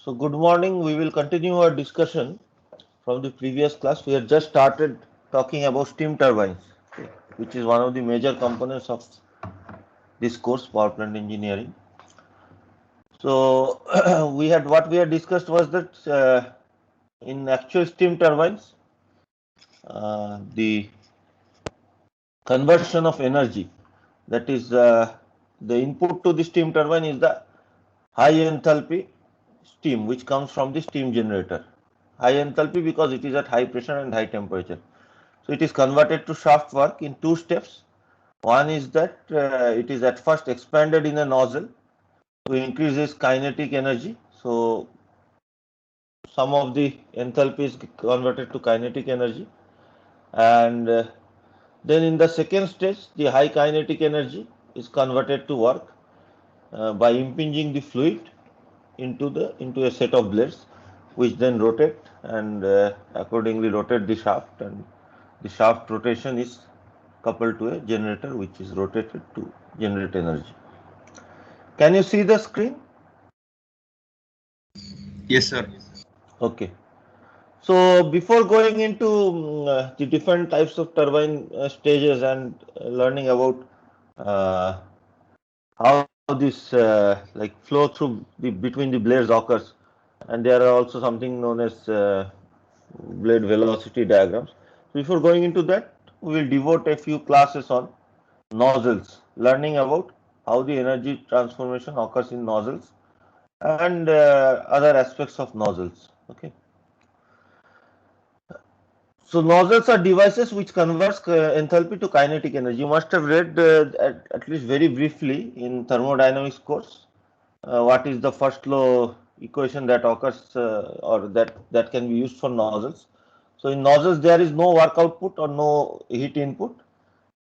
So good morning. We will continue our discussion from the previous class. We have just started talking about steam turbines, okay, which is one of the major components of this course, power plant engineering. So what we had discussed was that in actual steam turbines, the conversion of energy, that is the input to the steam turbine is the high enthalpy steam which comes from the steam generator. High enthalpy because it is at high pressure and high temperature. So it is converted to shaft work in two steps. One is that it is at first expanded in a nozzle to increase its kinetic energy. So some of the enthalpy is converted to kinetic energy, and then in the second stage the high kinetic energy is converted to work by impinging the fluid into a set of blades, which then rotate and accordingly rotate the shaft, and the shaft rotation is coupled to a generator which is rotated to generate energy. Can you see the screen? Yes, sir. Okay. So before going into the different types of turbine stages and learning about how this like flow through the between the blades occurs, and there are also something known as blade velocity diagrams. So before going into that, we will devote a few classes on nozzles, learning about how the energy transformation occurs in nozzles and other aspects of nozzles. Okay. So nozzles are devices which converts enthalpy to kinetic energy. You must have read at least very briefly in thermodynamics course what is the first law equation that occurs or that can be used for nozzles. So in nozzles there is no work output or no heat input.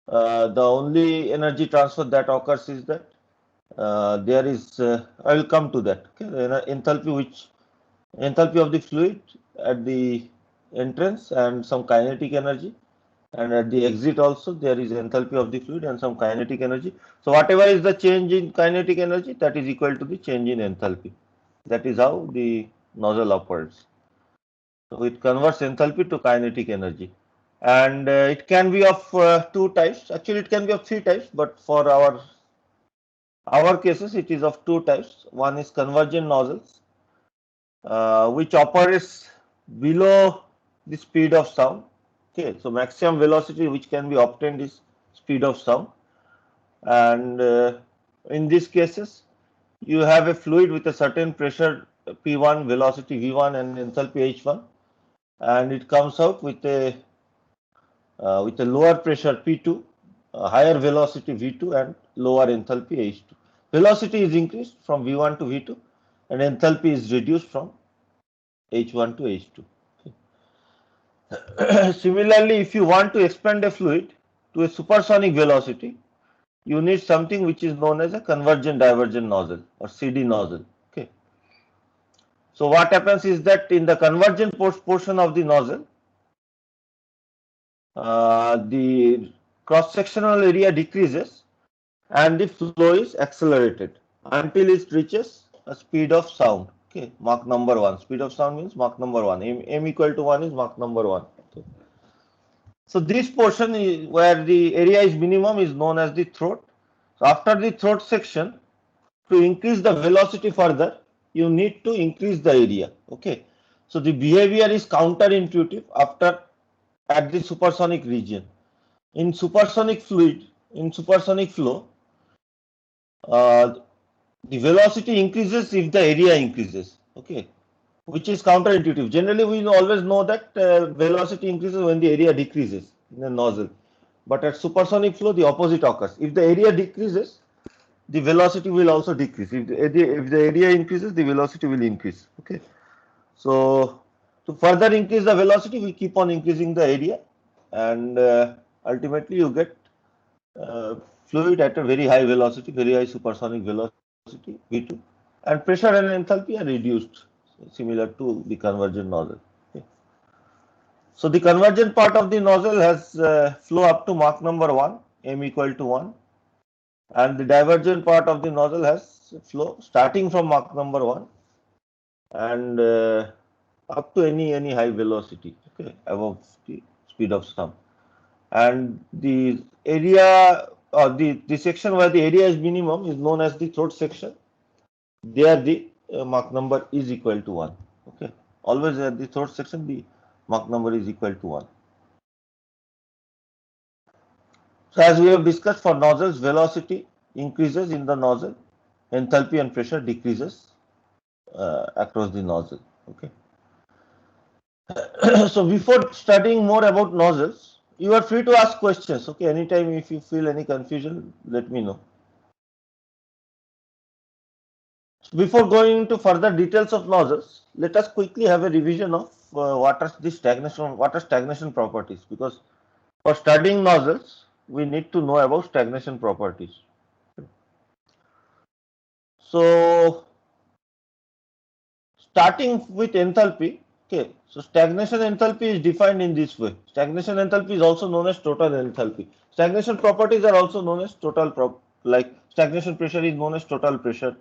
The only energy transfer that occurs is that there is I will come to that. Okay, enthalpy of the fluid at the entrance and some kinetic energy, and at the exit also there is enthalpy of the fluid and some kinetic energy. So whatever is the change in kinetic energy, that is equal to the change in enthalpy. That is how the nozzle operates. So it converts enthalpy to kinetic energy, and it can be of two types. Actually it can be of three types, but for our cases it is of two types. One is convergent nozzles, which operates below the speed of sound. Okay, so maximum velocity which can be obtained is speed of sound, and in these cases you have a fluid with a certain pressure P1, velocity V1 and enthalpy H1, and it comes out with a lower pressure P2, higher velocity V2 and lower enthalpy H2. Velocity is increased from V1 to V2 and enthalpy is reduced from H1 to H2. Similarly, if you want to expand a fluid to a supersonic velocity, you need something which is known as a convergent divergent nozzle or CD nozzle. Okay. So what happens is that in the convergent portion of the nozzle, the cross-sectional area decreases and the flow is accelerated until it reaches a speed of sound. Okay, Mach number 1. Speed of sound means Mach number 1. M equal to 1 is Mach number 1. Okay. So this portion is where the area is minimum is known as the throat. So after the throat section, to increase the velocity further, you need to increase the area. Okay. So the behavior is counterintuitive after at the supersonic region. In supersonic flow, uh, the velocity increases if the area increases. Okay, which is counterintuitive. Generally, we always know that velocity increases when the area decreases in a nozzle, but at supersonic flow, the opposite occurs. If the area decreases, the velocity will also decrease. If the area increases, the velocity will increase. Okay, so to further increase the velocity, we keep on increasing the area, and ultimately you get uh, fluid at a very high velocity, very high supersonic velocity V2, and pressure and enthalpy are reduced, similar to the convergent nozzle. Okay. So the convergent part of the nozzle has flow up to Mach number 1, M equal to 1, and the divergent part of the nozzle has flow starting from Mach number 1 and up to any high velocity, okay, above the speed of sound. And the area or the section where the area is minimum is known as the throat section. There the Mach number is equal to 1. Okay, always at the throat section the Mach number is equal to 1. So as we have discussed, for nozzles, velocity increases in the nozzle, enthalpy and pressure decreases across the nozzle. Okay. So before studying more about nozzles, you are free to ask questions. Okay, anytime if you feel any confusion, let me know. Before going into further details of nozzles, let us quickly have a revision of what are stagnation properties, because for studying nozzles, we need to know about stagnation properties. So starting with enthalpy, okay, so stagnation enthalpy is defined in this way. Stagnation enthalpy is also known as total enthalpy. Stagnation properties are also known as like stagnation pressure is known as total pressure.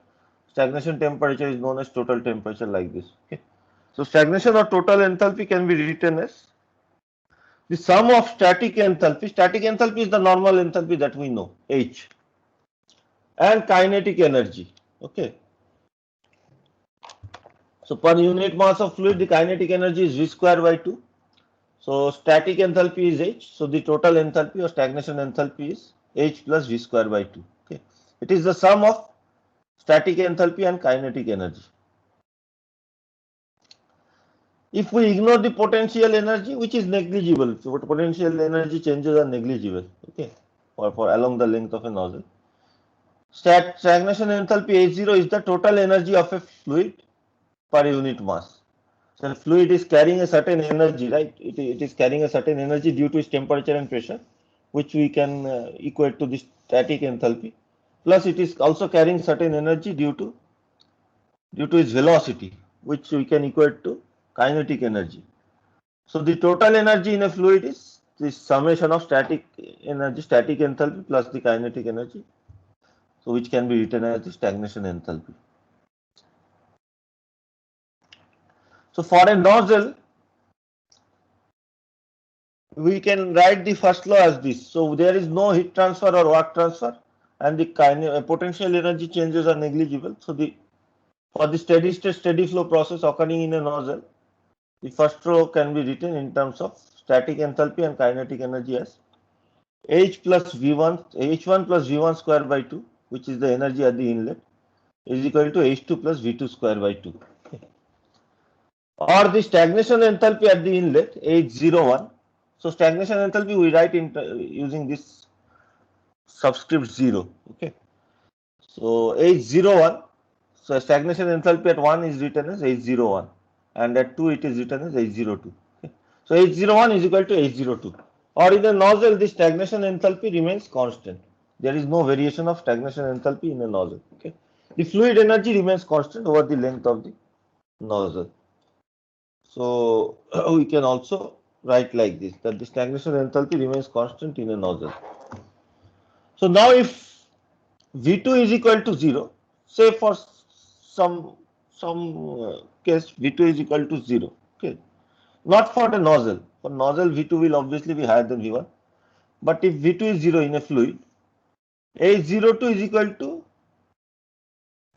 Stagnation temperature is known as total temperature, like this. Okay. So stagnation or total enthalpy can be written as the sum of static enthalpy. Static enthalpy is the normal enthalpy that we know, H, and kinetic energy. Okay. So per unit mass of fluid, the kinetic energy is V square by 2. So static enthalpy is H. So the total enthalpy or stagnation enthalpy is H plus V square by 2. Okay. It is the sum of static enthalpy and kinetic energy. If we ignore the potential energy, which is negligible, so potential energy changes are negligible, okay, for along the length of a nozzle. Stagnation enthalpy H0 is the total energy of a fluid per unit mass. So fluid is carrying a certain energy, right? It is carrying a certain energy due to its temperature and pressure, which we can equate to the static enthalpy. Plus, it is also carrying certain energy due to its velocity, which we can equate to kinetic energy. So the total energy in a fluid is the summation of static energy, static enthalpy plus the kinetic energy. So which can be written as the stagnation enthalpy. So for a nozzle, we can write the first law as this. So there is no heat transfer or work transfer, and the potential energy changes are negligible. So for the steady state steady flow process occurring in a nozzle, the first row can be written in terms of static enthalpy and kinetic energy as H plus V1, H1 plus V1 square by 2, which is the energy at the inlet, is equal to H2 plus V2 square by 2. Or the stagnation enthalpy at the inlet, H01. So stagnation enthalpy we write in using this subscript 0. Okay. So H01. So stagnation enthalpy at 1 is written as H01, and at 2 it is written as H02. Okay. So H01 is equal to H02. Or in a nozzle, the stagnation enthalpy remains constant. There is no variation of stagnation enthalpy in a nozzle. Okay. The fluid energy remains constant over the length of the nozzle. So we can also write like this, that the stagnation enthalpy remains constant in a nozzle. So now if V2 is equal to 0, say for some case V2 is equal to 0, okay, not for the nozzle. For nozzle V2 will obviously be higher than V1, but if V2 is 0 in a fluid, H02 is equal to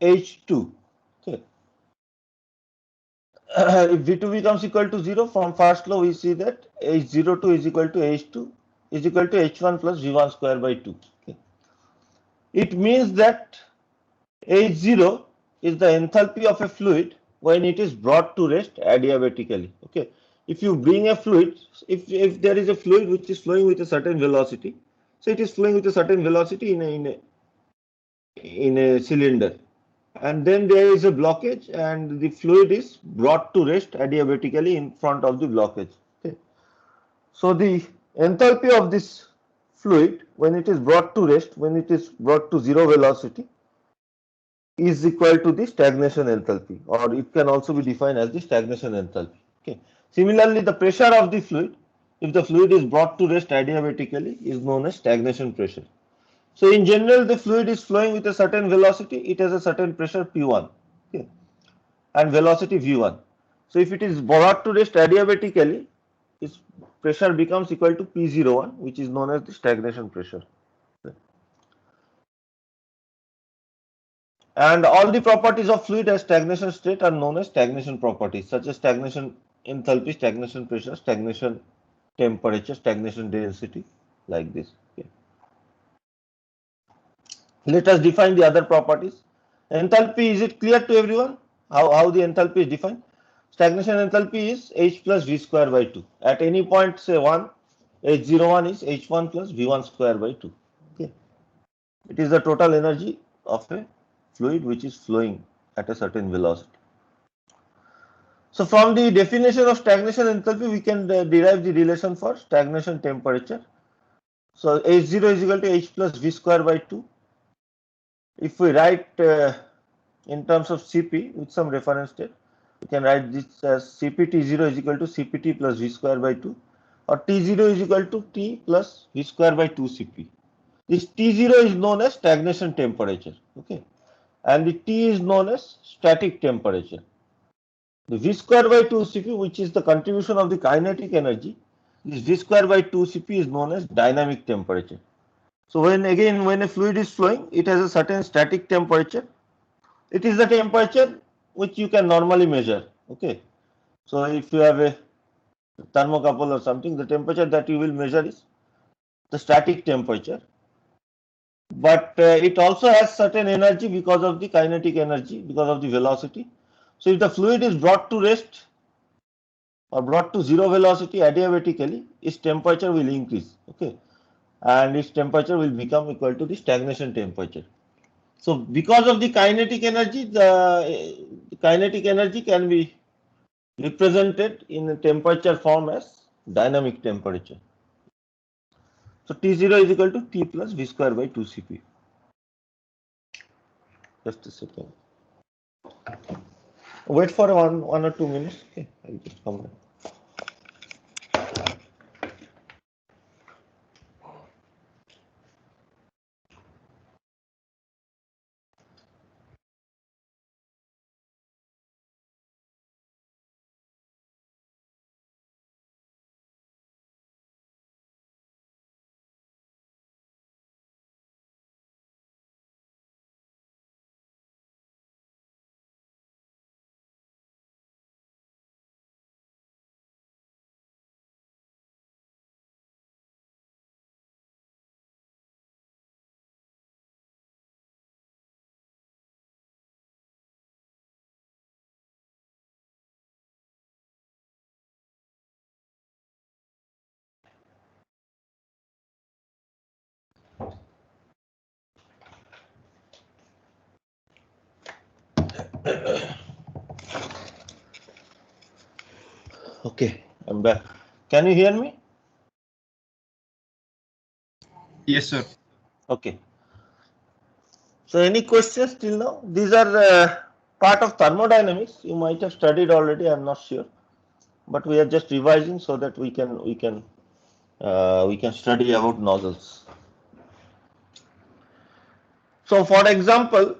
H2. Okay. If V2 becomes equal to 0, from first law we see that H02 is equal to H2 is equal to H1 plus V1 square by 2. Okay. It means that H0 is the enthalpy of a fluid when it is brought to rest adiabatically. Okay. If you bring a fluid, if there is a fluid which is flowing with a certain velocity, so it is flowing with a certain velocity in a cylinder, and then there is a blockage and the fluid is brought to rest adiabatically in front of the blockage. Okay. So the enthalpy of this fluid when it is brought to rest, when it is brought to zero velocity, is equal to the stagnation enthalpy, or it can also be defined as the stagnation enthalpy. Okay. Similarly, the pressure of the fluid, if the fluid is brought to rest adiabatically, is known as stagnation pressure. So in general, the fluid is flowing with a certain velocity, it has a certain pressure P1. Okay. and velocity v1. So if it is brought to rest adiabatically, its pressure becomes equal to P01, which is known as the stagnation pressure. And all the properties of fluid as stagnation state are known as stagnation properties, such as stagnation enthalpy, stagnation pressure, stagnation temperature, stagnation density, like this. Okay. Let us define the other properties. Enthalpy, is it clear to everyone? How the enthalpy is defined? Stagnation enthalpy is H plus V square by 2. At any point, say 1, H01 is H1 plus V1 square by 2. Okay. It is the total energy of a fluid which is flowing at a certain velocity. So from the definition of stagnation enthalpy, we can derive the relation for stagnation temperature. So H0 is equal to H plus V square by 2. If we write in terms of Cp with some reference state, we can write this as Cp T0 is equal to Cpt plus V square by 2, or T0 is equal to T plus V square by 2 Cp. This T0 is known as stagnation temperature, okay, and the T is known as static temperature. The V square by 2 Cp, which is the contribution of the kinetic energy, this V square by 2 Cp is known as dynamic temperature. So when a fluid is flowing, it has a certain static temperature. It is the temperature which you can normally measure. Okay. So if you have a thermocouple or something, the temperature that you will measure is the static temperature. But it also has certain energy because of the kinetic energy, because of the velocity. So if the fluid is brought to rest or brought to zero velocity adiabatically, its temperature will increase. Okay. And its temperature will become equal to the stagnation temperature. So because of the kinetic energy, the kinetic energy can be represented in a temperature form as dynamic temperature. So T0 is equal to T plus V square by 2 Cp. Just a second. Wait for one or 2 minutes. Okay, I'll just come back. Okay, I'm back. Can you hear me? Yes, sir. Okay. So any questions till now? These are part of thermodynamics. You might have studied already. I'm not sure, but we are just revising so that we can study about nozzles. So for example,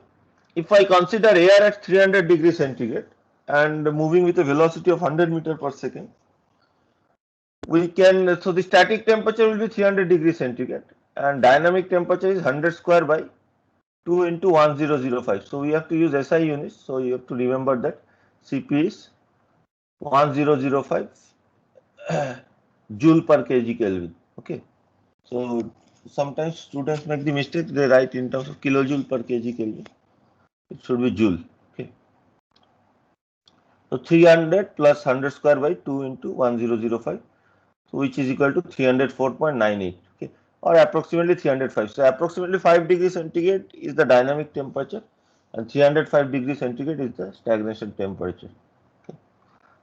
if I consider air at 300 degrees centigrade and moving with a velocity of 100 meter per second, we can, so the static temperature will be 300 degrees centigrade and dynamic temperature is 100 square by 2 into 1005. So we have to use SI units. So you have to remember that Cp is 1005 joule per kg Kelvin. Okay. So sometimes students make the mistake, they write in terms of kilojoule per kg Kelvin. It should be joule. Okay. So 300 plus 100 square by 2 into 1005, so which is equal to 304.98. Okay, or approximately 305. So approximately 5 degrees centigrade is the dynamic temperature, and 305 degrees centigrade is the stagnation temperature. Okay.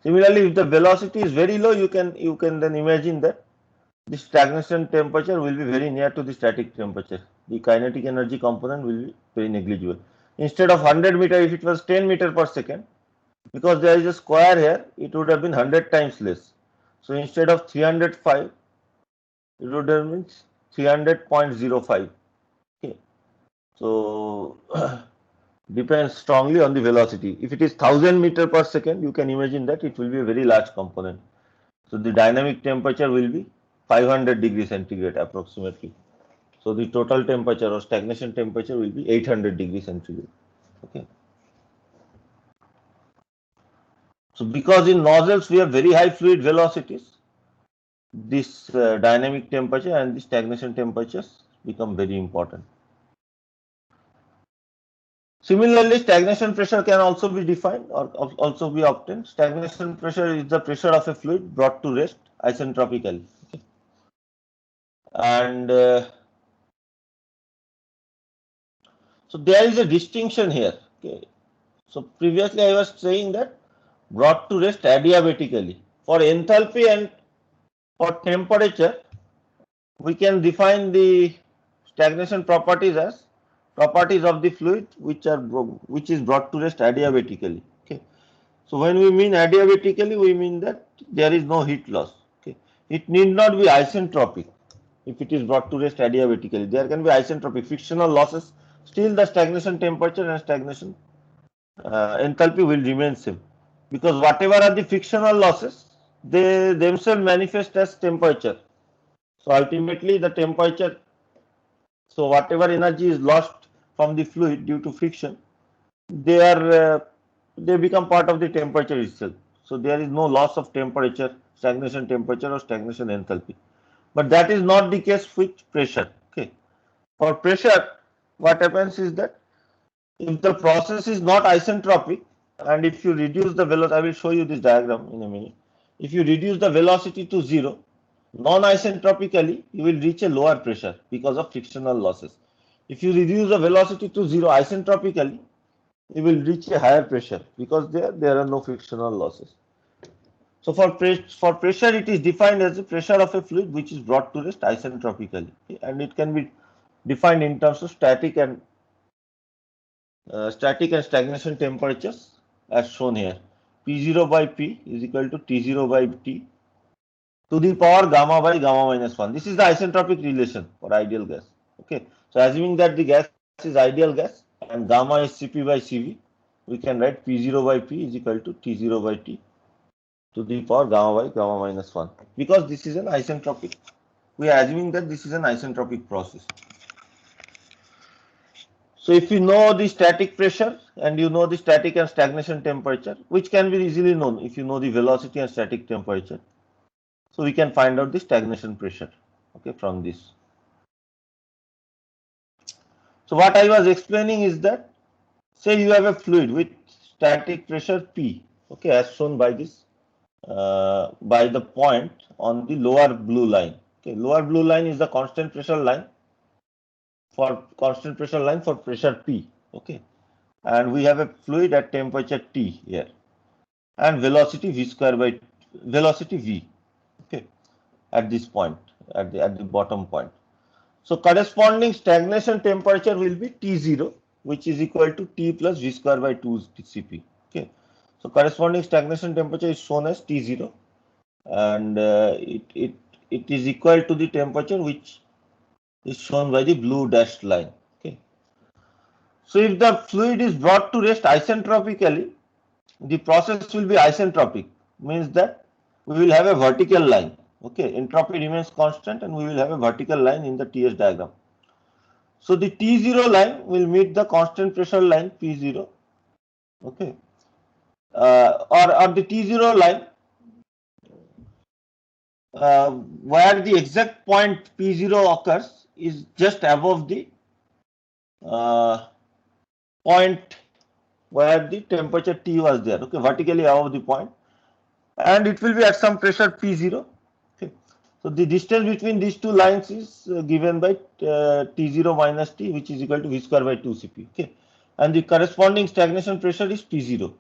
Similarly, if the velocity is very low, you can then imagine that the stagnation temperature will be very near to the static temperature. The kinetic energy component will be very negligible. Instead of 100 meter, if it was 10 meter per second, because there is a square here, it would have been 100 times less. So instead of 305, it would have been 300.05. Okay. So depends strongly on the velocity. If it is 1000 meter per second, you can imagine that it will be a very large component. So the dynamic temperature will be 500 degrees centigrade approximately. So the total temperature or stagnation temperature will be 800 degrees centigrade. Okay. So because in nozzles we have very high fluid velocities, this dynamic temperature and the stagnation temperatures become very important. Similarly, stagnation pressure can also be defined or also be obtained. Stagnation pressure is the pressure of a fluid brought to rest isentropically. Okay. And so there is a distinction here. Okay. So previously I was saying that brought to rest adiabatically. For enthalpy and for temperature, we can define the stagnation properties as properties of the fluid which is brought to rest adiabatically. Okay. So when we mean adiabatically, we mean that there is no heat loss. Okay. It need not be isentropic if it is brought to rest adiabatically. There can be isentropic frictional losses. Still, the stagnation temperature and stagnation enthalpy will remain same, because whatever are the frictional losses, they themselves manifest as temperature. So ultimately, the temperature. So whatever energy is lost from the fluid due to friction, they are they become part of the temperature itself. So there is no loss of temperature, stagnation temperature or stagnation enthalpy. But that is not the case with pressure. Okay. For pressure, what happens is that if the process is not isentropic and if you reduce the velocity, I will show you this diagram in a minute. If you reduce the velocity to zero, non-isentropically, you will reach a lower pressure because of frictional losses. If you reduce the velocity to zero isentropically, you will reach a higher pressure because there are no frictional losses. So for pressure, it is defined as the pressure of a fluid which is brought to rest isentropically, okay? And it can be defined in terms of static and stagnation temperatures as shown here. P0 by P is equal to T0 by T to the power gamma by gamma minus 1. This is the isentropic relation for ideal gas. Okay. So assuming that the gas is ideal gas and gamma is Cp by Cv, we can write P0 by P is equal to T0 by T to the power gamma by gamma minus 1, because this is an isentropic. We are assuming that this is an isentropic process. So if you know the static pressure and you know the static and stagnation temperature, which can be easily known if you know the velocity and static temperature, so we can find out the stagnation pressure, okay, from this. So what I was explaining is that, say you have a fluid with static pressure P, okay, as shown by this, by the point on the lower blue line. Okay, lower blue line is the constant pressure line for pressure P. Okay, and we have a fluid at temperature T here, and velocity v square by velocity v. Okay, at this point, at the bottom point. So corresponding stagnation temperature will be T0, which is equal to T plus v square by 2 Cp. Okay, so corresponding stagnation temperature is shown as T0, and it is equal to the temperature which is shown by the blue dashed line. Okay, so if the fluid is brought to rest isentropically, the process will be isentropic, means that we will have a vertical line. Okay, entropy remains constant and we will have a vertical line in the TS diagram. So the T0 line will meet the constant pressure line P0. Okay, or the T0 line where the exact point P0 occurs is just above the point where the temperature T was there. Okay, vertically above the point, and it will be at some pressure P0. Okay, so the distance between these two lines is given by T0 minus T, which is equal to V square by 2 Cp. Okay, and the corresponding stagnation pressure is P0,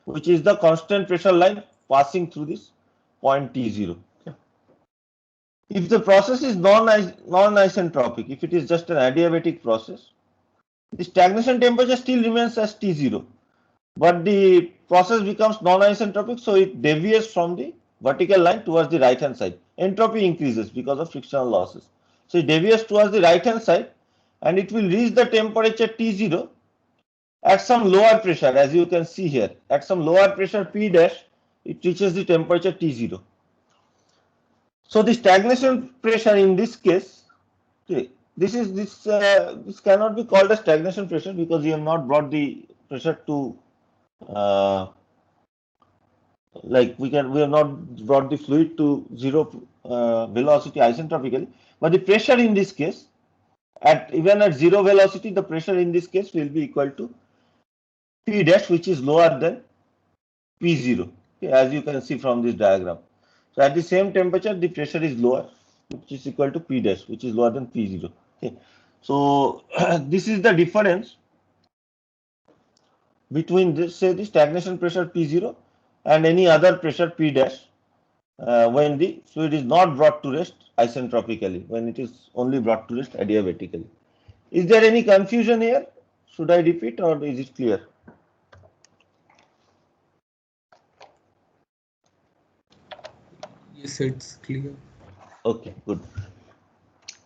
which is the constant pressure line passing through this point T0. Okay. If the process is non-isentropic, if it is just an adiabatic process, the stagnation temperature still remains as T0, but the process becomes non-isentropic, so it deviates from the vertical line towards the right hand side. Entropy increases because of frictional losses, so it deviates towards the right hand side and it will reach the temperature T0 At some lower pressure, as you can see here, at some lower pressure P dash, it reaches the temperature T0. So the stagnation pressure in this case, okay, this cannot be called a stagnation pressure because you have not brought the pressure to we have not brought the fluid to zero velocity isentropically, but the pressure in this case even at zero velocity, the pressure in this case will be equal to P dash, which is lower than P0, okay, as you can see from this diagram. So at the same temperature, the pressure is lower, which is equal to P dash, which is lower than P0. Okay. So this is the difference between this, say, the stagnation pressure P0 and any other pressure P dash when the fluid is not brought to rest isentropically, when it is only brought to rest adiabatically. Is there any confusion here? Should I repeat or is it clear? Yes, it's clear. Okay, good.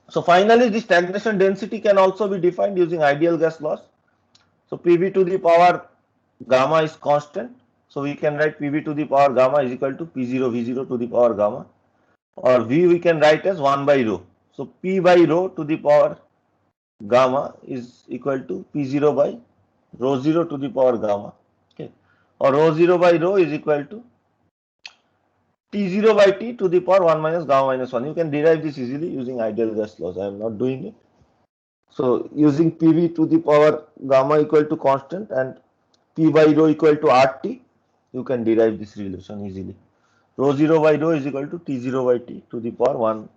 So finally, the stagnation density can also be defined using ideal gas laws. So PV to the power gamma is constant. So we can write PV to the power gamma is equal to P0 V0 to the power gamma, or V we can write as 1 by rho. So P by rho to the power gamma is equal to P0 by rho 0 to the power gamma. Okay. Or rho 0 by rho is equal to T0 by T to the power 1 minus gamma minus 1. You can derive this easily using ideal gas laws. I am not doing it. So using PV to the power gamma equal to constant and P by rho equal to RT, you can derive this relation easily. Rho 0 by rho is equal to T0 by T to the power 1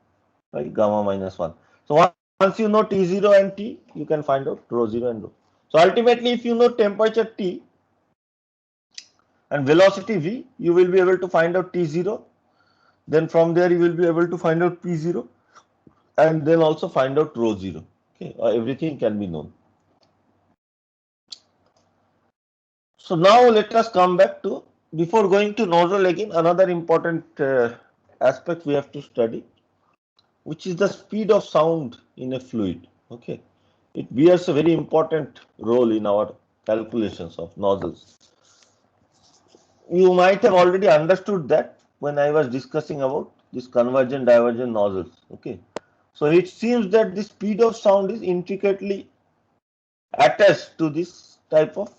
by gamma minus 1. So once you know T0 and T, you can find out rho 0 and rho. So ultimately, if you know temperature T and velocity V, you will be able to find out T0. Then from there, you will be able to find out P0 and then also find out rho 0. Okay, everything can be known. So now let us come back to, before going to nozzle again, another important aspect we have to study, which is the speed of sound in a fluid. Okay, it bears a very important role in our calculations of nozzles. You might have already understood that when I was discussing about this convergent divergent nozzles. Okay, so it seems that the speed of sound is intricately attached to this type of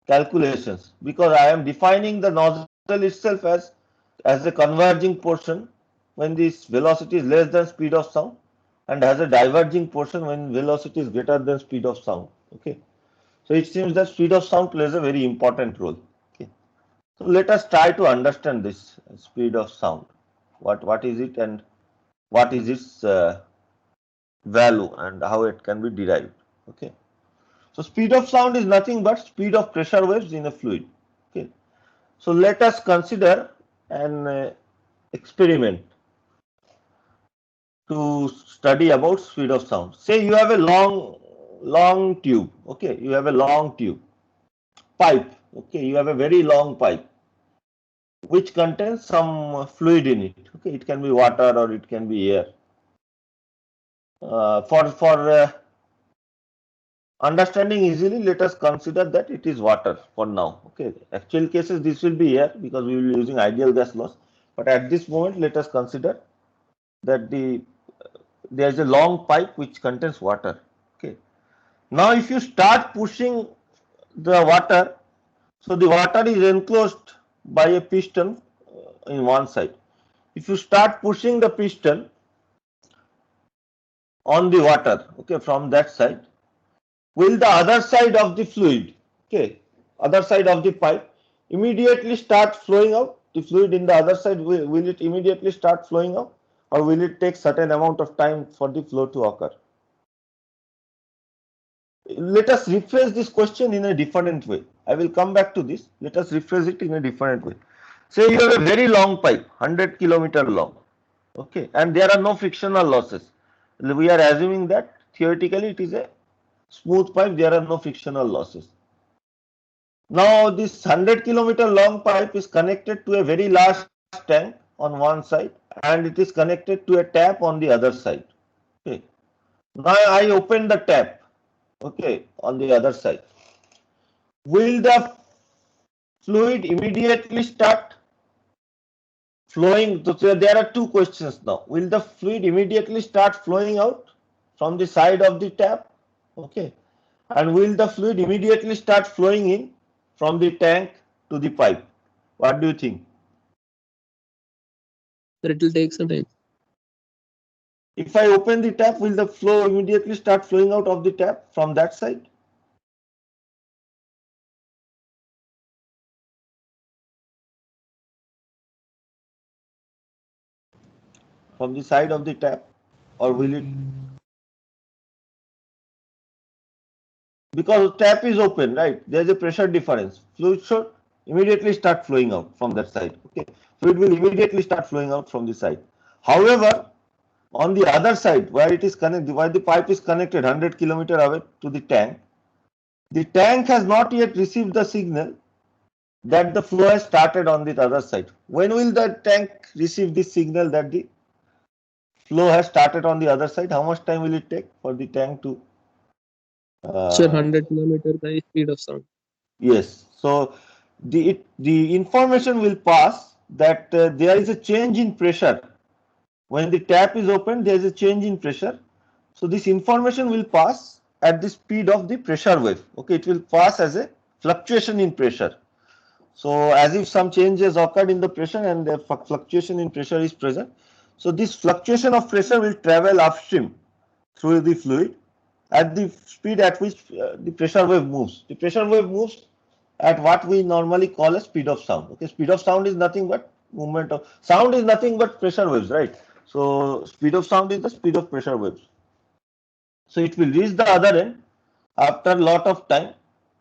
calculations, because I am defining the nozzle itself as a converging portion when this velocity is less than speed of sound, and as a diverging portion when velocity is greater than speed of sound. Okay, so it seems that speed of sound plays a very important role. Okay, so let us try to understand this speed of sound. What is it and what is its value and how it can be derived. Okay. So speed of sound is nothing but speed of pressure waves in a fluid. Okay. So let us consider an experiment to study about speed of sound. Say you have a long tube. Okay, you have a long tube pipe. Okay, you have a very long pipe which contains some fluid in it. Okay, it can be water or it can be air. For understanding easily, let us consider that it is water for now. Okay, actual cases this will be air because we will be using ideal gas laws. But at this moment, let us consider that there is a long pipe which contains water. Okay. Now, if you start pushing the water, so the water is enclosed by a piston in one side. If you start pushing the piston on the water, okay, from that side, will the other side of the fluid, okay, other side of the pipe, immediately start flowing out? The fluid in the other side, will it immediately start flowing out, or will it take certain amount of time for the flow to occur? Let us rephrase this question in a different way. I will come back to this. Let us rephrase it in a different way. Say you have a very long pipe, 100 km long, okay, and there are no frictional losses. We are assuming that theoretically it is a smooth pipe, there are no frictional losses. Now this 100 km long pipe is connected to a very large tank on one side and it is connected to a tap on the other side. Okay. Now I open the tap, okay, on the other side. will the fluid immediately start flowing? So there are two questions now. Will the fluid immediately start flowing out from the side of the tap? Okay. And will the fluid immediately start flowing in from the tank to the pipe? What do you think? It will take some time. If I open the tap, will the flow immediately start flowing out of the tap from that side? From the side of the tap, or will it? Because tap is open, right? There is a pressure difference. Fluid should immediately start flowing out from that side. Okay, fluid will immediately start flowing out from the side. However, on the other side, where it is connected, where the pipe is connected 100 km away to the tank has not yet received the signal that the flow has started on the other side. When will the tank receive this signal that the flow has started on the other side? How much time will it take for the tank to? Sir, 100 kilometer by speed of sound. Yes. So the information will pass that there is a change in pressure. When the tap is open, there is a change in pressure. So this information will pass at the speed of the pressure wave. Okay, it will pass as a fluctuation in pressure. So as if some changes occurred in the pressure and the fluctuation in pressure is present. So this fluctuation of pressure will travel upstream through the fluid at the speed at which the pressure wave moves. The pressure wave moves at what we normally call a speed of sound. Okay, speed of sound is nothing but movement of sound is nothing but pressure waves, right? So speed of sound is the speed of pressure waves. So it will reach the other end after a lot of time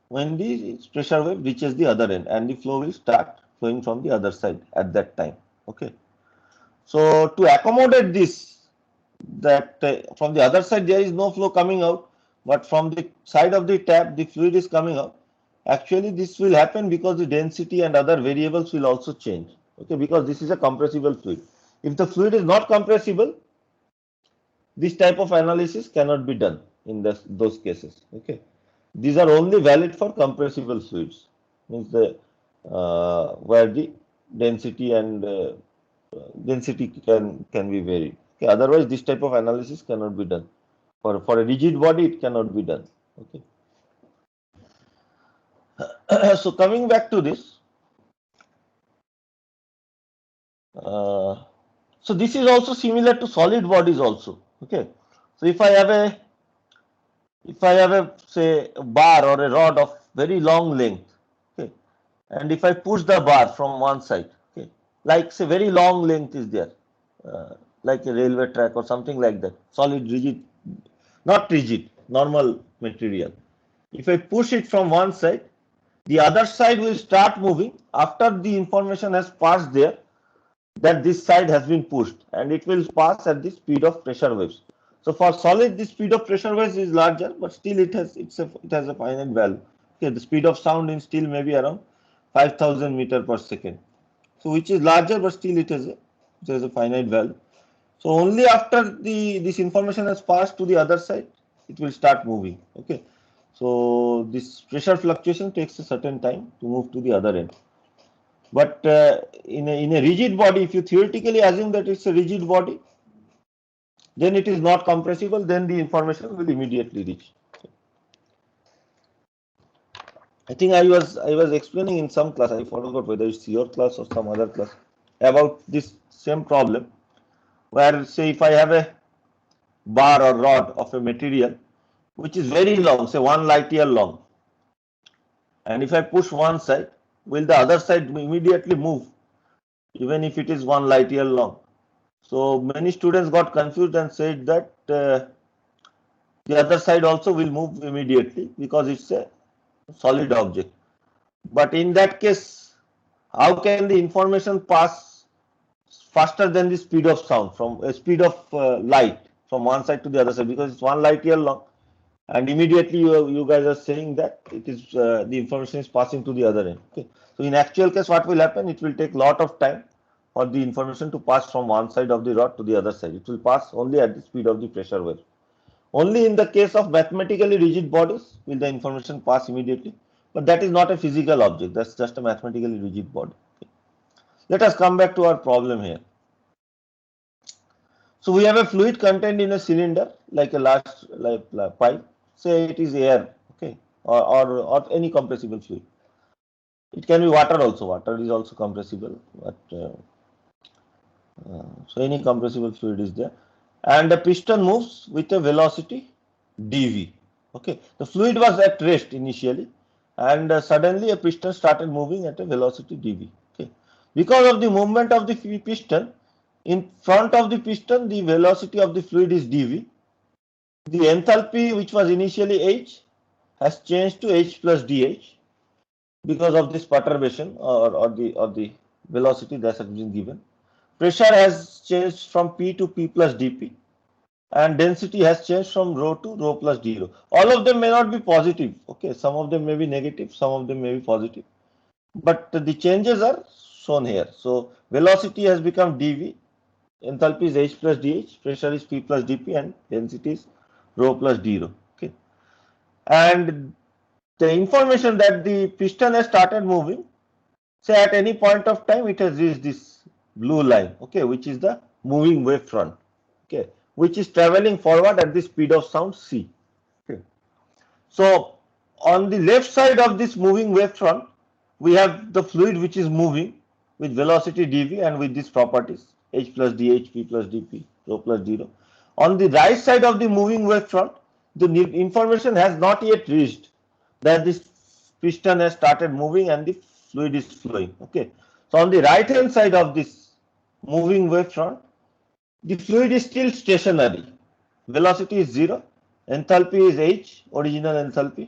when the pressure wave reaches the other end, and the flow will start flowing from the other side at that time. Okay. So to accommodate this, that from the other side there is no flow coming out, but from the side of the tap the fluid is coming out. Actually this will happen because the density and other variables will also change. Okay, because this is a compressible fluid. If the fluid is not compressible, this type of analysis cannot be done in those cases. Okay, these are only valid for compressible fluids, means the where the density and density can be varied. Okay, otherwise this type of analysis cannot be done. For a rigid body it cannot be done. Okay. So coming back to this, so this is also similar to solid bodies also. Okay, so if I have a say a bar or a rod of very long length, okay, and if I push the bar from one side, okay, like say very long length is there, like a railway track or something like that, solid, rigid, not rigid, normal material. If I push it from one side, the other side will start moving after the information has passed there that this side has been pushed, and it will pass at the speed of pressure waves. So for solid, the speed of pressure waves is larger, but still it has a finite value. Okay, the speed of sound in steel may be around 5,000 meter per second. So which is larger, but still it has a finite value. So only after this information has passed to the other side, it will start moving. Okay. So this pressure fluctuation takes a certain time to move to the other end. But in a rigid body, if you theoretically assume that it's a rigid body, then it is not compressible, then the information will immediately reach. I think I was explaining in some class, I forgot whether it's your class or some other class, about this same problem, where say if I have a bar or rod of a material which is very long, say 1 light year long, and if I push one side, will the other side immediately move even if it is 1 light year long? So many students got confused and said that the other side also will move immediately because it's a solid object. But in that case, how can the information pass faster than the speed of sound, from a speed of light from one side to the other side, because it's 1 light year long, and immediately you guys are saying that it is the information is passing to the other end. Okay. So in actual case, what will happen? It will take lot of time for the information to pass from one side of the rod to the other side. It will pass only at the speed of the pressure wave. Only in the case of mathematically rigid bodies will the information pass immediately. but that is not a physical object. That's just a mathematically rigid body. Okay. Let us come back to our problem here. So we have a fluid contained in a cylinder, like a large like pipe. Say it is air, okay, or any compressible fluid. It can be water also. Water is also compressible, but so any compressible fluid is there, and the piston moves with a velocity dv. Okay, the fluid was at rest initially, and suddenly a piston started moving at a velocity dv. Okay, because of the movement of the piston, in front of the piston, the velocity of the fluid is dv. The enthalpy, which was initially h, has changed to h plus dh because of this perturbation or the velocity that has been given. Pressure has changed from P to P plus dP, and density has changed from rho to rho plus d rho. All of them may not be positive. Okay, some of them may be negative, some of them may be positive, but the changes are shown here. So velocity has become dv, enthalpy is h plus dh, pressure is P plus dP, and density is rho plus d rho. Okay, and the information that the piston has started moving, say at any point of time it has reached this blue line, okay, which is the moving wave front, okay, which is traveling forward at the speed of sound c. Okay. So on the left side of this moving wave front, we have the fluid which is moving with velocity dv and with these properties h plus dh, p plus dp, rho plus d rho. On the right side of the moving wave front, the information has not yet reached that this piston has started moving and the fluid is flowing. Okay, so on the right hand side of this moving wave front, the fluid is still stationary. Velocity is 0, enthalpy is h, original enthalpy,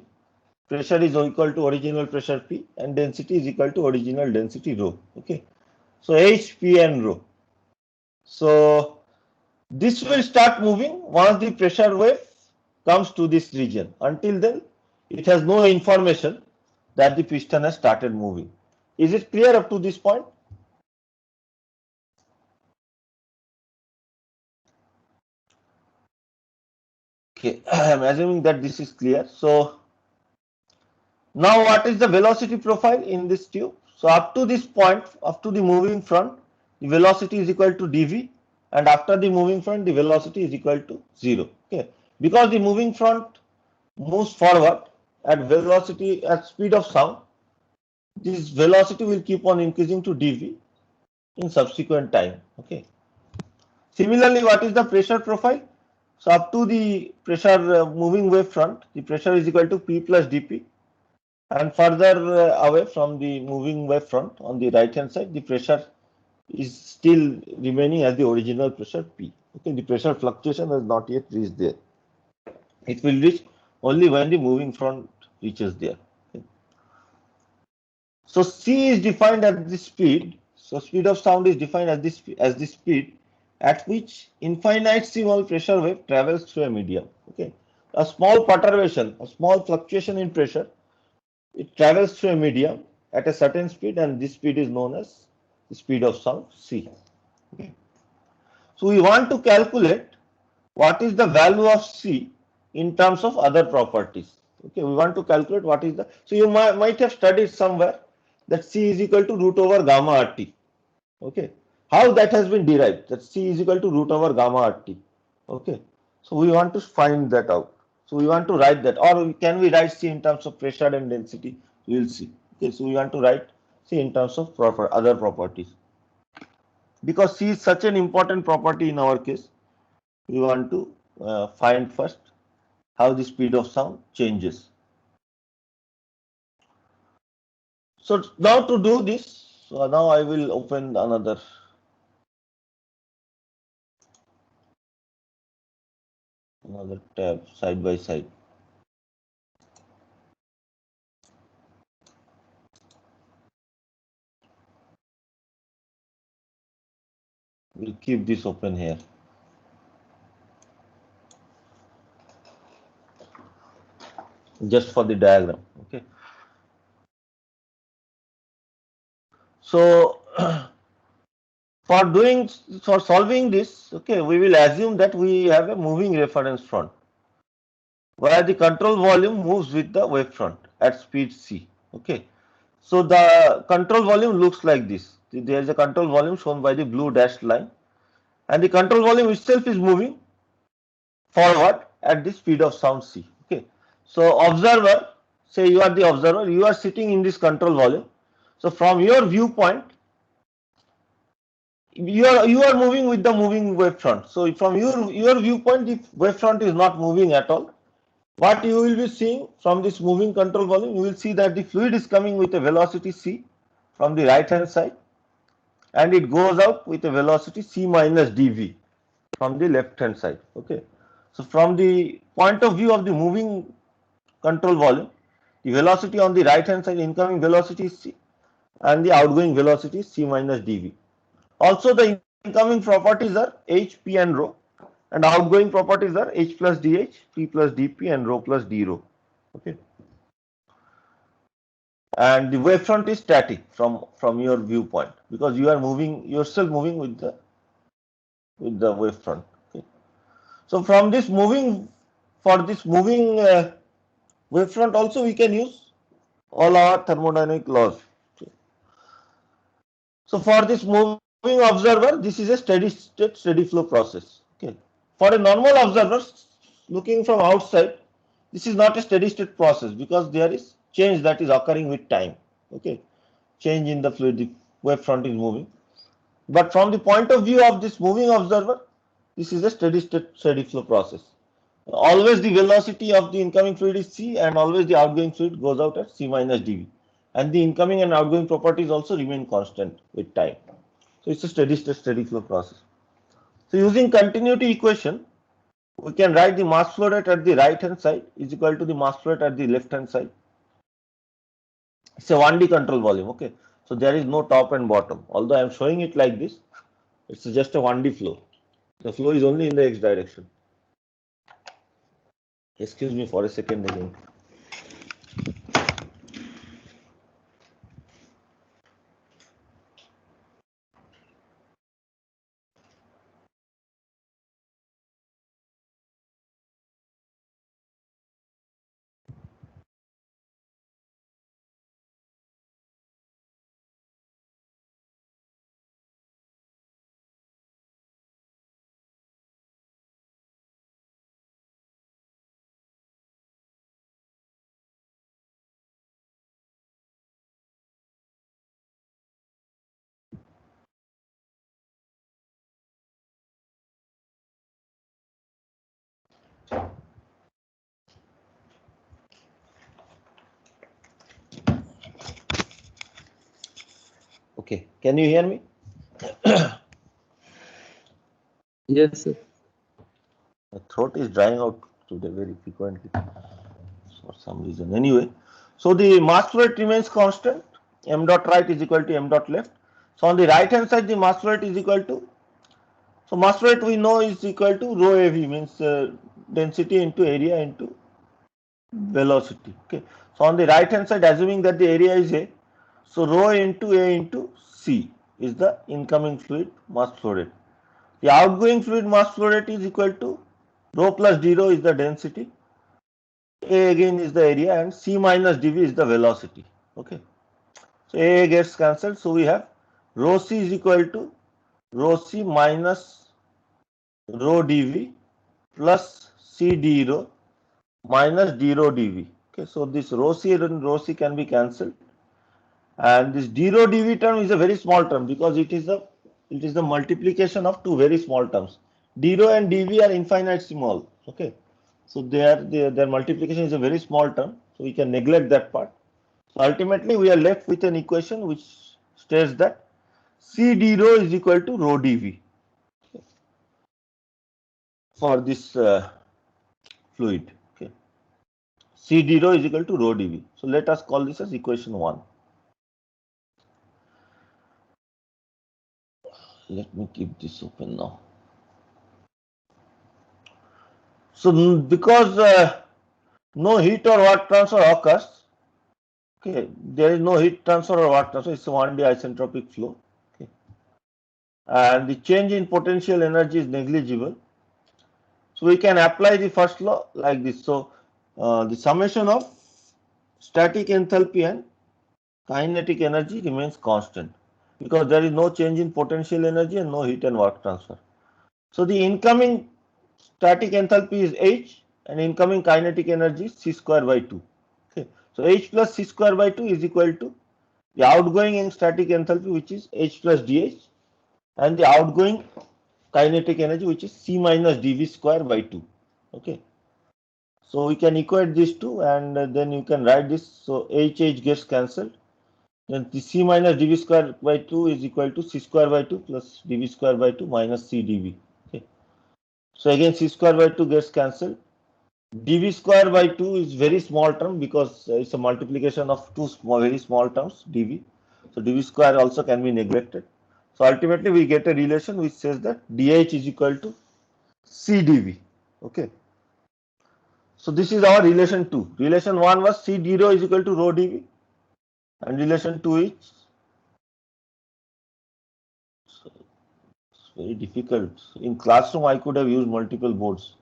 pressure is equal to original pressure P, and density is equal to original density rho. Okay, so h, P, and rho. So this will start moving once the pressure wave comes to this region. Until then, it has no information that the piston has started moving. Is it clear up to this point? Okay, I am assuming that this is clear. So now what is the velocity profile in this tube? So up to this point, up to the moving front, the velocity is equal to dv, and after the moving front, the velocity is equal to 0. Okay, because the moving front moves forward at velocity at speed of sound, this velocity will keep on increasing to dv in subsequent time. Okay. Similarly, what is the pressure profile? So up to the pressure moving wave front, the pressure is equal to P plus dP, and further away from the moving wave front on the right hand side, the pressure is still remaining as the original pressure P. Okay, the pressure fluctuation has not yet reached there. It will reach only when the moving front reaches there. Okay. So C is defined as the speed. So speed of sound is defined as the speed at which infinitesimal pressure wave travels through a medium. Okay, a small perturbation, a small fluctuation in pressure, it travels through a medium at a certain speed, and this speed is known as the speed of sound c. Okay. So we want to calculate what is the value of c in terms of other properties. Okay, we want to calculate what is the, so you might have studied somewhere that c is equal to root over gamma RT. Okay, how that has been derived, that c is equal to root over gamma RT. Okay, so we want to find that out. So we want to write that, or can we write c in terms of pressure and density? We will see. Okay, so we want to write c in terms of other properties, because c is such an important property in our case. We want to find first how the speed of sound changes. So now to do this, so now I will open another tab side by side. We'll keep this open here. Just for the diagram. Okay. So for solving this, okay, we will assume that we have a moving reference front where the control volume moves with the wave front at speed c. Okay. So the control volume looks like this. There is a control volume shown by the blue dashed line, and the control volume itself is moving forward at the speed of sound c. Okay. So observer, say you are the observer, you are sitting in this control volume. So from your viewpoint, you are moving with the moving wavefront. So from your viewpoint, the wavefront is not moving at all. What you will be seeing from this moving control volume, you will see that the fluid is coming with a velocity c from the right hand side, and it goes out with a velocity c minus dv from the left hand side. Okay. So from the point of view of the moving control volume, the velocity on the right hand side, incoming velocity is c, and the outgoing velocity is c minus dv. Also the incoming properties are h, p and rho, and outgoing properties are h plus dh, p plus dp and rho plus d rho. Okay. And the wavefront is static from your viewpoint, because you are moving yourself, moving with the wavefront. Okay. So from this moving, for this moving wavefront also we can use all our thermodynamic laws. Okay. So for this moving observer, this is a steady state, steady flow process. Okay. For a normal observer looking from outside, this is not a steady state process, because there is change that is occurring with time. Okay. Change in the fluid, the wavefront is moving. But from the point of view of this moving observer, this is a steady state, steady flow process. Always the velocity of the incoming fluid is c, and always the outgoing fluid goes out at c minus dv, and the incoming and outgoing properties also remain constant with time. So it's a steady state, steady flow process. So using continuity equation, we can write the mass flow rate at the right hand side is equal to the mass flow rate at the left hand side. It's a 1D control volume. Okay. So there is no top and bottom. Although I am showing it like this, it's just a 1D flow. The flow is only in the x direction. Excuse me for a second again. Okay, can you hear me? Yes, sir. My throat is drying out today very frequently for some reason. Anyway, so the mass flow rate remains constant. M dot right is equal to m dot left. So on the right hand side, the mass flow rate is equal to, so mass flow rate we know is equal to rho AV, means density into area into velocity. Okay. So on the right hand side, assuming that the area is A, so rho into A into C is the incoming fluid mass flow rate. The outgoing fluid mass flow rate is equal to rho plus d rho is the density, A again is the area, and C minus dV is the velocity. Okay. So A gets cancelled, so we have rho C is equal to rho C minus rho dV plus C d rho minus d rho dV. Okay, so this rho C and rho C can be cancelled, and this d rho dV term is a very small term, because it is the multiplication of two very small terms. D rho and dV are infinitesimal. Okay, so their multiplication is a very small term, so we can neglect that part. So ultimately, we are left with an equation which states that C d rho is equal to rho dV for this fluid. Okay, C d rho is equal to rho dV. So let us call this as equation 1. Let me keep this open now. So because no heat or work transfer occurs, okay, there is no heat transfer or work transfer, it's a 1D isentropic flow. Okay, and the change in potential energy is negligible. So we can apply the first law like this. So the summation of static enthalpy and kinetic energy remains constant because there is no change in potential energy and no heat and work transfer. So the incoming static enthalpy is H and incoming kinetic energy is C square by 2. Okay. So H plus C square by 2 is equal to the outgoing static enthalpy, which is H plus dH, and the outgoing kinetic energy, which is C minus dV square by 2. Okay. So we can equate these two and then you can write this. So H gets cancelled. Then the C minus dV square by 2 is equal to C square by 2 plus dV square by 2 minus C dV. Okay. So again C square by 2 gets cancelled. dV square by 2 is very small term because it's a multiplication of two very small terms dV. So dV square also can be neglected. So ultimately we get a relation which says that dH is equal to C dV. Okay. So this is our relation 2. Relation 1 was C d rho is equal to rho dV, and relation 2 is, so it's very difficult. In classroom I could have used multiple boards.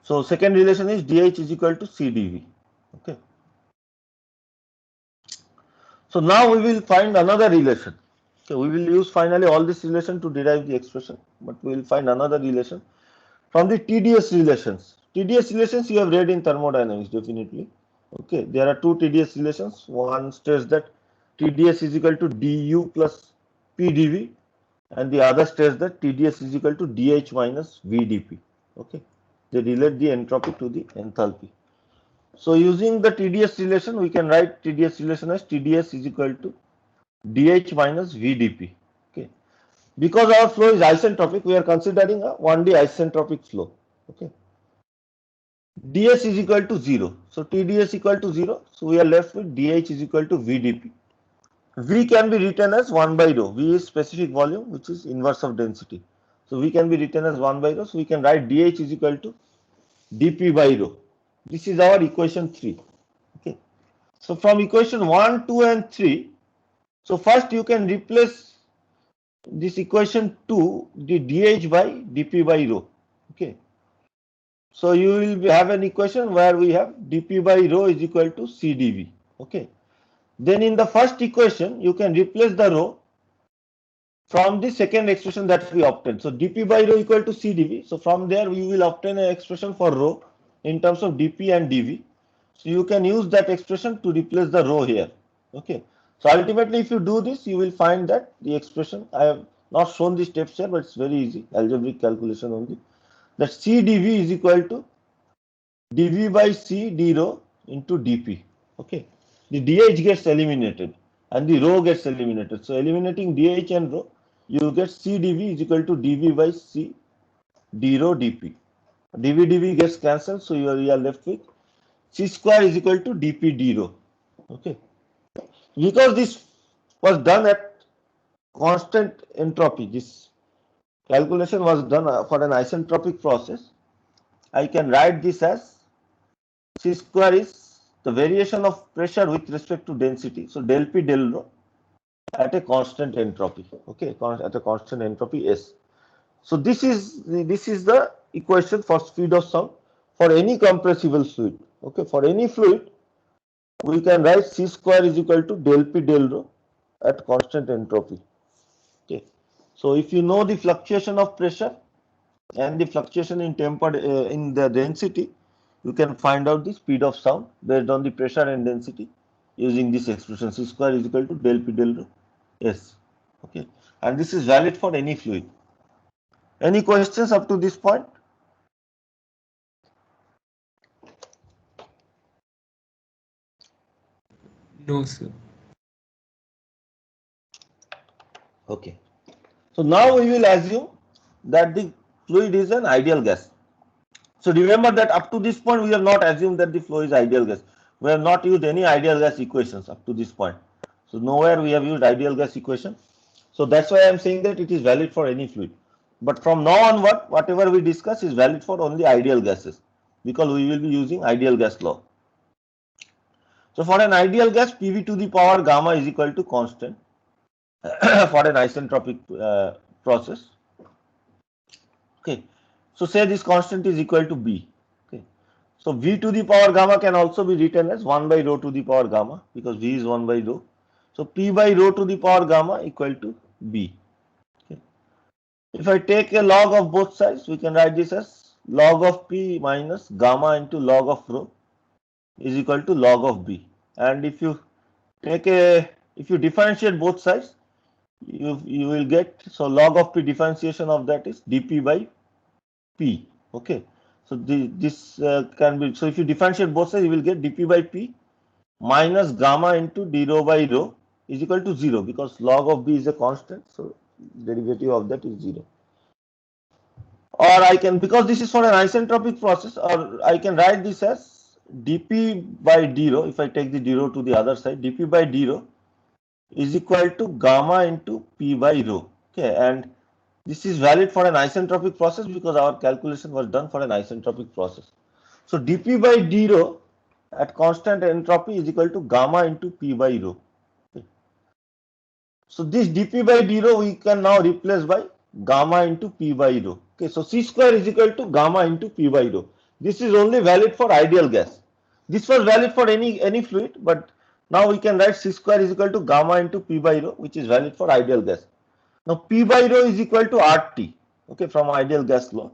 So second relation is dH is equal to C dV. Okay. So now we will find another relation. So we will use finally all this relation to derive the expression, but we will find another relation from the TDS relations. TDS relations you have read in thermodynamics definitely. Okay, there are two TDS relations. One states that TDS is equal to du plus PdV, and the other states that TDS is equal to dH minus VdP. Okay, they relate the entropy to the enthalpy. So using the TDS relation, we can write TDS relation as TDS is equal to dH minus VdP. Okay, because our flow is isentropic, we are considering a 1D isentropic flow. Okay, ds is equal to 0. So TDS equal to 0. So we are left with dH is equal to VdP. V can be written as 1 by rho. V is specific volume, which is inverse of density. So V can be written as 1 by rho. So we can write dH is equal to dP by rho. This is our equation 3. Okay. So from equation 1, 2 and 3, so first you can replace this equation 2, the dH by dP by rho. Okay. So you will have an equation where we have dP by rho is equal to C dV. Okay. Then in the first equation, you can replace the rho from the second expression that we obtained. So dP by rho equal to C dV. So from there we will obtain an expression for rho in terms of dP and dV. So you can use that expression to replace the rho here. Okay. So ultimately if you do this, you will find that the expression, I have not shown the steps here, but it's very easy, algebraic calculation only, that C dV is equal to dV by C d rho into dP. Okay. The dH gets eliminated and the rho gets eliminated. So eliminating dH and rho, you get C dV is equal to dV by C d rho dP. dV dV gets cancelled, so you are left with C square is equal to dP d rho. Okay. Because this was done at constant entropy, this calculation was done for an isentropic process, I can write this as C square is the variation of pressure with respect to density. So del P del rho at a constant entropy. Okay, at a constant entropy S. So this is the equation for speed of sound for any compressible fluid. Okay, for any fluid, we can write C square is equal to del P del rho at constant entropy. Okay, so if you know the fluctuation of pressure and the fluctuation in tempered in the density, you can find out the speed of sound based on the pressure and density using this expression. C square is equal to del P del rho S. Okay, and this is valid for any fluid. Any questions up to this point? No, sir. Okay. So now we will assume that the fluid is an ideal gas. So remember that up to this point we have not assumed that the flow is ideal gas. We have not used any ideal gas equations up to this point. So nowhere we have used ideal gas equation. So that's why I am saying that it is valid for any fluid. But from now onward, whatever we discuss is valid for only ideal gases, because we will be using ideal gas law. So for an ideal gas, PV to the power gamma is equal to constant for an isentropic process. Okay. So say this constant is equal to B. Okay. So V to the power gamma can also be written as 1 by rho to the power gamma, because V is 1 by rho. So P by rho to the power gamma equal to B. Okay. If I take a log of both sides, we can write this as log of P minus gamma into log of rho is equal to log of B. And if you differentiate both sides, you will get, so log of P differentiation of that is dP by P. Okay. So this can be, so if you differentiate both sides, you will get dP by P minus gamma into d rho by rho is equal to 0, because log of B is a constant. So derivative of that is 0. Or I can, because this is for an isentropic process, or I can write this as dP by d rho. If I take the d rho to the other side, dP by d rho is equal to gamma into P by rho. Okay. And this is valid for an isentropic process because our calculation was done for an isentropic process. So dP by d rho at constant entropy is equal to gamma into P by rho. Okay. So this dP by d rho we can now replace by gamma into P by rho. Okay. So C square is equal to gamma into P by rho. This is only valid for ideal gas. This was valid for any fluid, but now we can write C square is equal to gamma into P by rho, which is valid for ideal gas. Now P by rho is equal to RT, okay, from ideal gas law.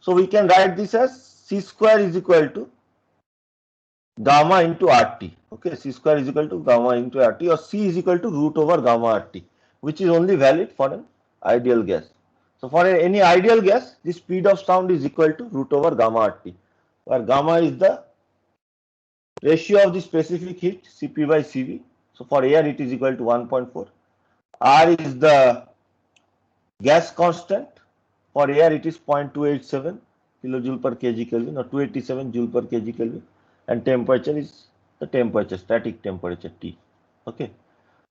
So we can write this as C square is equal to gamma into RT. Okay, C square is equal to gamma into RT, or C is equal to root over gamma RT, which is only valid for an ideal gas. So for any ideal gas, the speed of sound is equal to root over gamma RT, where gamma is the ratio of the specific heat, Cp by Cv. So for air it is equal to 1.4. R is the gas constant. For air it is 0.287 kilojoule per kg Kelvin, or 287 joule per kg Kelvin, and temperature is the temperature, static temperature T. Okay.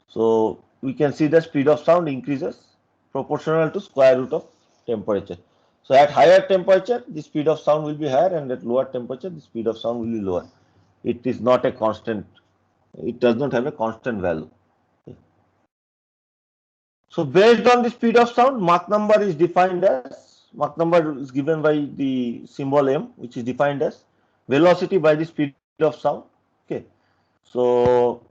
So we can see the speed of sound increases proportional to square root of temperature. So at higher temperature the speed of sound will be higher, and at lower temperature the speed of sound will be lower. It is not a constant, it does not have a constant value. Okay. So based on the speed of sound, Mach number is defined as, Mach number is given by the symbol m, which is defined as velocity by the speed of sound. Okay. So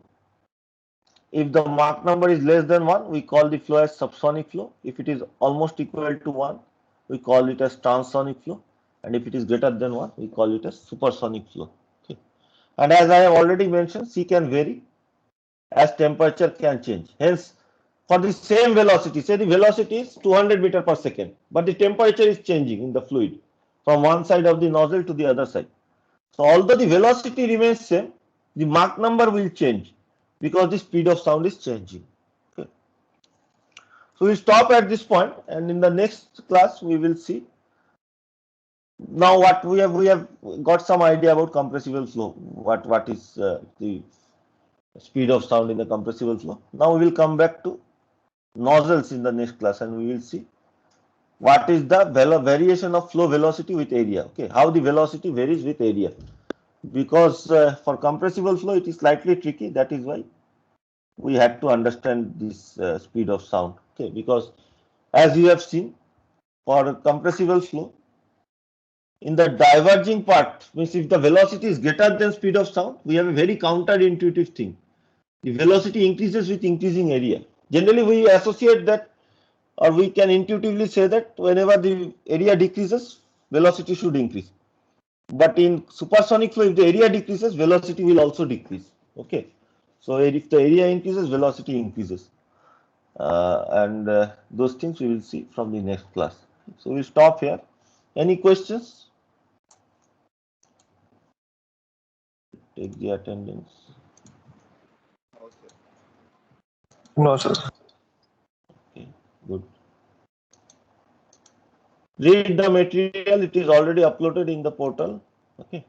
if the Mach number is less than 1, we call the flow as subsonic flow. If it is almost equal to 1, we call it as transonic flow. And if it is greater than 1, we call it as supersonic flow. Okay. And as I have already mentioned, C can vary as temperature can change. Hence, for the same velocity, say the velocity is 200 meter per second, but the temperature is changing in the fluid from one side of the nozzle to the other side. So although the velocity remains same, the Mach number will change because the speed of sound is changing. Okay. So we'll stop at this point, and in the next class we will see. Now what we have got some idea about compressible flow. What is the speed of sound in the compressible flow. Now we will come back to nozzles in the next class, and we will see what is the variation of flow velocity with area. Okay, how the velocity varies with area, because for compressible flow it is slightly tricky. That is why we had to understand this speed of sound. Okay, because as you have seen, for compressible flow, in the diverging part, means if the velocity is greater than speed of sound, we have a very counterintuitive thing. The velocity increases with increasing area. Generally, we associate that, or we can intuitively say that whenever the area decreases, velocity should increase. But in supersonic flow, if the area decreases, velocity will also decrease. Okay. So if the area increases, velocity increases. And those things we will see from the next class. So we'll stop here. Any questions? Take the attendance. No, sir. Okay, good. Read the material, it is already uploaded in the portal. Okay.